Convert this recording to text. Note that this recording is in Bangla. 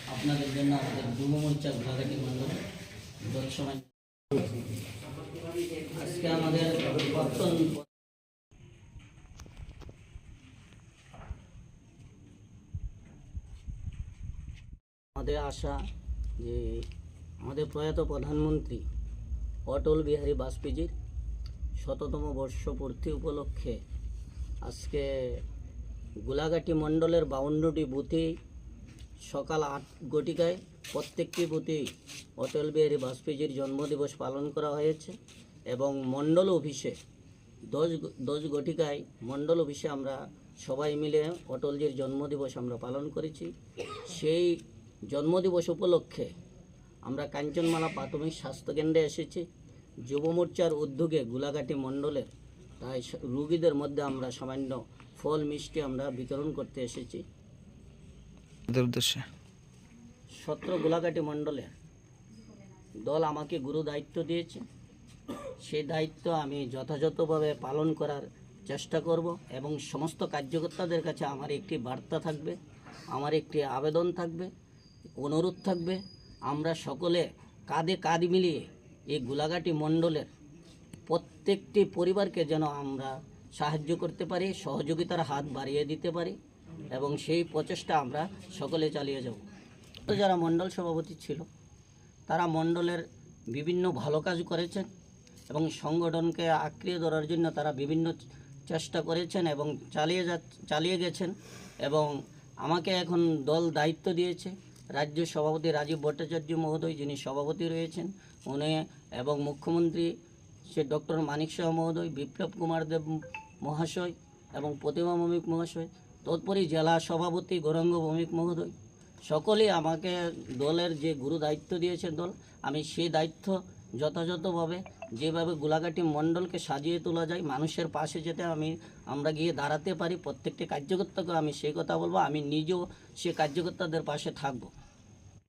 আপনাদের জন্য আমাদের যুব মোর্চা গুলাঘাটি মন্ডল সময় আজকে আমাদের প্রাক্তন আমাদের আশা যে আমাদের প্রয়াত প্রধানমন্ত্রী অটল বিহারী বাজপেয়ীজির ১০০তম বর্ষপূর্তি উপলক্ষে আজকে গোলাঘাটি মণ্ডলের ৫২টি বুথে সকাল ৮ ঘটিকায় প্রত্যেকটি বুথেই অটল বিহারী বাজপেয়ীজির জন্মদিবস পালন করা হয়েছে এবং মণ্ডল অফিসে ১০ ঘটিকায় মণ্ডল অফিসে আমরা সবাই মিলে অটলজির জন্মদিবস আমরা পালন করেছি। সেই জন্মদিবস উপলক্ষে আমরা কাঞ্চনমালা প্রাথমিক স্বাস্থ্যকেন্দ্রে এসেছি। যুব মোর্চার উদ্যোগে গোলাঘাটি মণ্ডলের তাই রোগীদের মধ্যে আমরা সামান্য ফল মিষ্টি আমরা বিতরণ করতে এসেছি। উদ্দেশ্যে ১৭ গোলাঘাটি মণ্ডলের দল আমাকে গুরু দায়িত্ব দিয়েছে, সেই দায়িত্ব আমি যথাযথভাবে পালন করার চেষ্টা করব এবং সমস্ত কার্যকর্তাদের কাছে আমার একটি বার্তা থাকবে, আমার একটি আবেদন থাকবে, অনুরোধ থাকবে, আমরা সকলে কাঁধে কাঁধ মিলিয়ে এই গোলাঘাটি মণ্ডলের প্রত্যেকটি পরিবারকে যেন আমরা সাহায্য করতে পারি, সহযোগিতার হাত বাড়িয়ে দিতে পারি এবং সেই প্রচেষ্টা আমরা সকলে চালিয়ে যাব। যারা মণ্ডল সভাপতি ছিল তারা মণ্ডলের বিভিন্ন ভালো কাজ করেছেন এবং সংগঠনকে আঁকড়িয়ে ধরার জন্য তারা বিভিন্ন চেষ্টা করেছেন এবং চালিয়ে গেছেন এবং আমাকে এখন দল দায়িত্ব দিয়েছে। রাজ্য সভাপতি রাজীব ভট্টাচার্য মহোদয় যিনি সভাপতি রয়েছেন উনি এবং মুখ্যমন্ত্রী সে ডক্টর মানিক শাহ মহোদয়, বিপ্লব কুমার দেব মহাশয় এবং প্রতিমা ভৌমিক মহাশয়, তৎপরই জেলা সভাপতি গৌরাঙ্গ ভৌমিক মহোদয়, সকলেই আমাকে দলের যে গুরু দায়িত্ব দিয়েছে দল, আমি সেই দায়িত্ব যথাযথভাবে যেভাবে গোলাঘাটি মণ্ডলকে সাজিয়ে তোলা যায়, মানুষের পাশে যেতে আমরা গিয়ে দাঁড়াতে পারি, প্রত্যেকটি কার্যকর্তাকে আমি সেই কথা বলবো, আমি নিজেও সে কার্যকর্তাদের পাশে থাকবো।